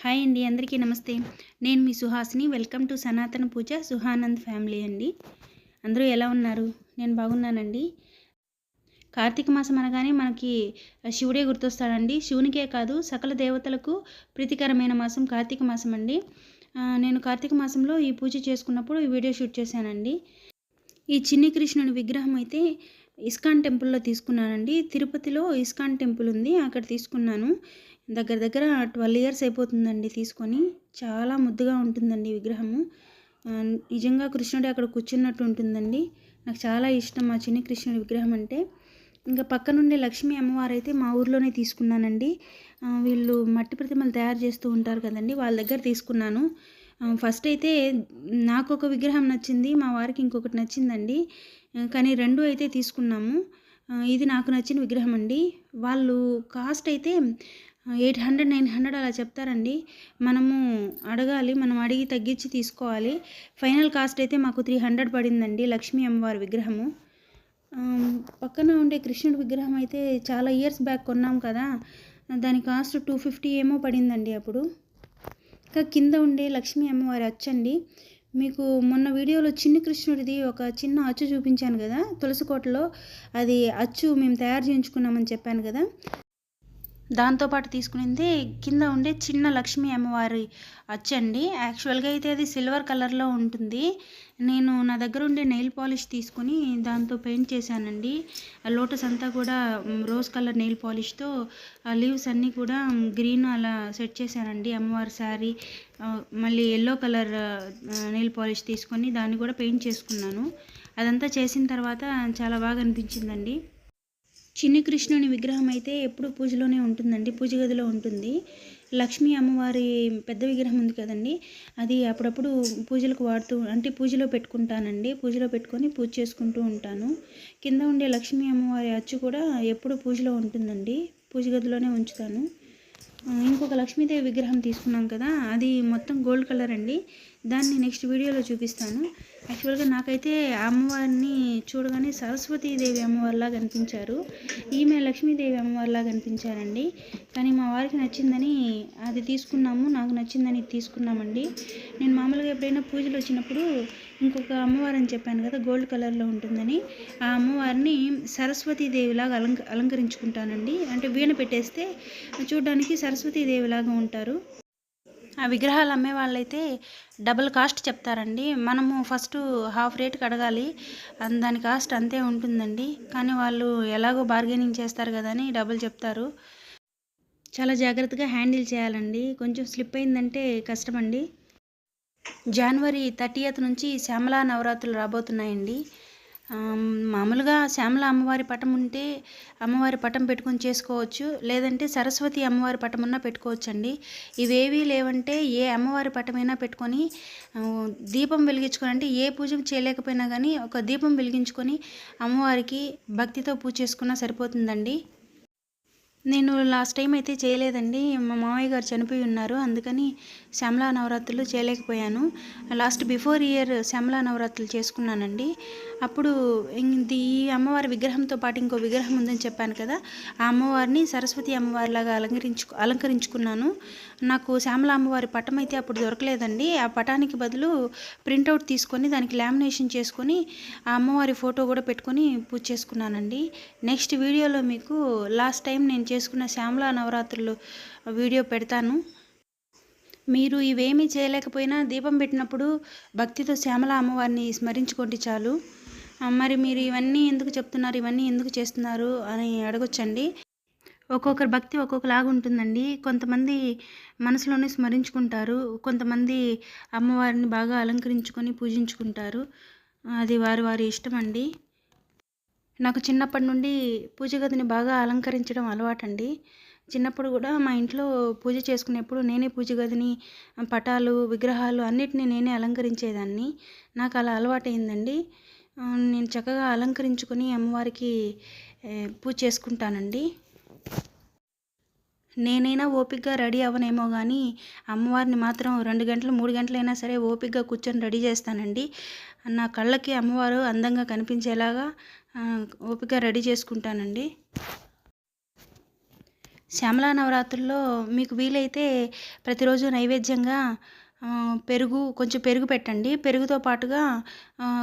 Hi అండి, అందరికీ నమస్తే. నేను మీ సుహాసిని. వెల్కమ్ టు సనాతన పూజ సుహానంద్ ఫ్యామిలీ అండి. అందరూ ఎలా ఉన్నారు? నేను బాగున్నానండి. కార్తీక మాసం అనగానే మనకి శివుడే గుర్తొస్తాడండి. శివునికే కాదు, సకల దేవతలకు ప్రీతికరమైన మాసం కార్తీక మాసం అండి. నేను కార్తీక మాసంలో ఈ పూజ చేసుకున్నప్పుడు ఈ వీడియో షూట్ చేశానండి. ఈ చిన్ని కృష్ణుని విగ్రహం అయితే ఇస్కాన్ టెంపుల్లో తీసుకున్నానండి. తిరుపతిలో ఇస్కాన్ టెంపుల్ ఉంది, అక్కడ తీసుకున్నాను. దగ్గర దగ్గర 12 ఇయర్స్ అయిపోతుందండి తీసుకొని. చాలా ముద్దుగా ఉంటుందండి విగ్రహము. నిజంగా కృష్ణుడు అక్కడ కూర్చున్నట్టు ఉంటుందండి. నాకు చాలా ఇష్టం ఆ చిన్ని కృష్ణుడి విగ్రహం అంటే. ఇంకా పక్కనుండే లక్ష్మీ అమ్మవారు అయితే మా ఊర్లోనే తీసుకున్నానండి. వీళ్ళు మట్టి ప్రతిమలు తయారు చేస్తూ ఉంటారు కదండి, వాళ్ళ దగ్గర తీసుకున్నాను. ఫస్ట్ అయితే నాకు ఒక విగ్రహం నచ్చింది, మా వారికి ఇంకొకటి నచ్చిందండి. కానీ రెండు అయితే తీసుకున్నాము. ఇది నాకు నచ్చిన విగ్రహం అండి. వాళ్ళు కాస్ట్ అయితే 800, 900 అలా చెప్తారండి. మనము అడగాలి, మనం అడిగి తగ్గించి తీసుకోవాలి. ఫైనల్ కాస్ట్ అయితే మాకు 300 పడిందండి లక్ష్మీ అమ్మవారి విగ్రహము. పక్కన ఉండే కృష్ణుడి విగ్రహం అయితే చాలా ఇయర్స్ బ్యాక్ కొన్నాం కదా, దాని కాస్ట్ 250 ఏమో పడిందండి అప్పుడు. ఇంకా కింద ఉండే లక్ష్మీ అమ్మవారి అచ్చండి. మీకు మొన్న వీడియోలో చిన్ని కృష్ణుడిది ఒక చిన్న అచ్చు చూపించాను కదా తులసికోటలో, అది అచ్చు మేము తయారు చేయించుకున్నామని చెప్పాను కదా. దాంతోపాటు తీసుకునింది కింద ఉండే చిన్న లక్ష్మీ అమ్మవారి అచ్చండి. యాక్చువల్గా అయితే అది సిల్వర్ కలర్లో ఉంటుంది. నేను నా దగ్గర ఉండే నెయిల్ పాలిష్ తీసుకుని దాంతో పెయింట్ చేశానండి. ఆ లోటస్ అంతా కూడా రోజ్ కలర్ నెయిల్ పాలిష్తో, ఆ లీవ్స్ అన్నీ కూడా గ్రీన్ అలా సెట్ చేశానండి. అమ్మవారి శారీ మళ్ళీ ఎల్లో కలర్ నెయిల్ పాలిష్ తీసుకొని దాన్ని కూడా పెయింట్ చేసుకున్నాను. అదంతా చేసిన తర్వాత చాలా బాగా అనిపించిందండి. చిన్ని కృష్ణుని విగ్రహం అయితే ఎప్పుడు పూజలోనే ఉంటుందండి, పూజ గదిలో ఉంటుంది. లక్ష్మీ అమ్మవారి పెద్ద విగ్రహం ఉంది కదండి, అది అప్పుడప్పుడు పూజలకు వాడుతూ అంటే పూజలో పెట్టుకుంటానండి. పూజలో పెట్టుకొని పూజ చేసుకుంటూ ఉంటాను. కింద ఉండే లక్ష్మీ అమ్మవారి అచ్చు కూడా ఎప్పుడు పూజలో ఉంటుందండి, పూజ గదిలోనే ఉంచుతాను. ఇంకొక లక్ష్మీదేవి విగ్రహం తీసుకున్నాం కదా, అది మొత్తం గోల్డ్ కలర్ అండి. దాన్ని నెక్స్ట్ వీడియోలో చూపిస్తాను. యాక్చువల్గా నాకైతే ఆ అమ్మవారిని చూడగానే సరస్వతీదేవి అమ్మవారిలా కనిపించారు. ఈమె లక్ష్మీదేవి అమ్మవారిలా కనిపించారండి. కానీ మా వారికి నచ్చిందని అది తీసుకున్నాము, నాకు నచ్చిందని తీసుకున్నామండి. నేను మామూలుగా ఎప్పుడైనా పూజలు వచ్చినప్పుడు ఇంకొక అమ్మవారు అని చెప్పాను కదా గోల్డ్ కలర్లో ఉంటుందని, ఆ అమ్మవారిని సరస్వతీదేవిలాగా అలంకరించుకుంటానండి. అంటే వీణ పెట్టేస్తే చూడడానికి సరస్వతీదేవిలాగా ఉంటారు. ఆ విగ్రహాలు అమ్మే వాళ్ళైతే డబుల్ కాస్ట్ చెప్తారండి. మనము ఫస్ట్ హాఫ్ రేట్కి అడగాలి, దాని కాస్ట్ అంతే ఉంటుందండి. కానీ వాళ్ళు ఎలాగో బార్గెనింగ్ చేస్తారు కదా అని డబుల్ చెప్తారు. చాలా జాగ్రత్తగా హ్యాండిల్ చేయాలండి, కొంచెం స్లిప్ అయిందంటే కష్టమండి. జనవరి 30th నుంచి శ్యామలా నవరాత్రులు రాబోతున్నాయండి. మామూలుగా శ్యామల అమ్మవారి పటం ఉంటే అమ్మవారి పటం పెట్టుకొని చేసుకోవచ్చు, లేదంటే సరస్వతి అమ్మవారి పటం ఉన్నా పెట్టుకోవచ్చండి. ఇవేవీ లేవంటే ఏ అమ్మవారి పటమైనా పెట్టుకొని దీపం వెలిగించుకొని, అంటే ఏ పూజ చేయలేకపోయినా కానీ ఒక దీపం వెలిగించుకొని అమ్మవారికి భక్తితో పూజ చేసుకున్నా సరిపోతుందండి. నేను లాస్ట్ టైం అయితే చేయలేదండి, మా మామయ్య గారు చనిపోయి ఉన్నారు, అందుకని శ్యామలా నవరాత్రులు చేయలేకపోయాను. లాస్ట్ బిఫోర్ ఇయర్ శ్యామలా నవరాత్రులు చేసుకున్నానండి. అప్పుడు ఈ అమ్మవారి విగ్రహంతో పాటు ఇంకో విగ్రహం ఉందని చెప్పాను కదా, ఆ అమ్మవారిని సరస్వతి అమ్మవారిలాగా అలంకరించుకున్నాను. నాకు శ్యామలా అమ్మవారి పటం అయితే అప్పుడు దొరకలేదండి. ఆ పటానికి బదులు ప్రింటౌట్ తీసుకొని దానికి లామినేషన్ చేసుకొని ఆ అమ్మవారి ఫోటో కూడా పెట్టుకొని పూజ చేసుకున్నానండి. నెక్స్ట్ వీడియోలో మీకు లాస్ట్ టైం నేను చేసుకున్న శ్యామలా నవరాత్రులు వీడియో పెడతాను. మీరు ఇవేమీ చేయలేకపోయినా దీపం పెట్టినప్పుడు భక్తితో శ్యామల అమ్మవారిని స్మరించుకోండి చాలు. మరి మీరు ఇవన్నీ ఎందుకు చెప్తున్నారు, ఇవన్నీ ఎందుకు చేస్తున్నారు అని అడగొచ్చండి. ఒక్కొక్కరి భక్తి ఒక్కొక్కలాగా ఉంటుందండి. కొంతమంది మనసులోనే స్మరించుకుంటారు, కొంతమంది అమ్మవారిని బాగా అలంకరించుకొని పూజించుకుంటారు. అది వారి వారి ఇష్టం అండి. నాకు చిన్నప్పటి నుండి పూజ గదిని బాగా అలంకరించడం అలవాటండి. చిన్నప్పుడు కూడా మా ఇంట్లో పూజ చేసుకునేప్పుడు నేనే పూజ గదిని, పటాలు, విగ్రహాలు అన్నిటినీ నేనే అలంకరించేదాన్ని. నాకు అలా అలవాటైందండి. నేను చక్కగా అలంకరించుకొని అమ్మవారికి పూజ చేసుకుంటానండి. నేనైనా ఓపికగా రెడీ అవ్వనేమో కానీ అమ్మవారిని మాత్రం 2 గంటలు 3 గంటలైనా సరే ఓపికగా కూర్చొని రెడీ చేస్తానండి. నా కళ్ళకి అమ్మవారు అందంగా కనిపించేలాగా ఓపికగా రెడీ చేసుకుంటానండి. శ్యామలా నవరాత్రుల్లో మీకు వీలైతే ప్రతిరోజు నైవేద్యంగా కొంచెం పెరుగు పెట్టండి. పెరుగుతో పాటుగా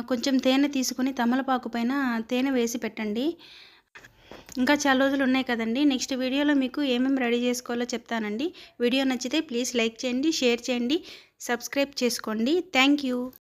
కొంచెం తేనె తీసుకొని తమలపాకు పైన తేనె వేసి పెట్టండి. ఇంకా చాలా రోజులు ఉన్నాయి కదండి. నెక్స్ట్ వీడియోలో మీకు ఏమేమి రెడీ చేసుకోవాలో చెప్తానండి. వీడియో నచ్చితే ప్లీజ్ లైక్ చేయండి, షేర్ చేయండి, సబ్స్క్రైబ్ చేసుకోండి. Thank you.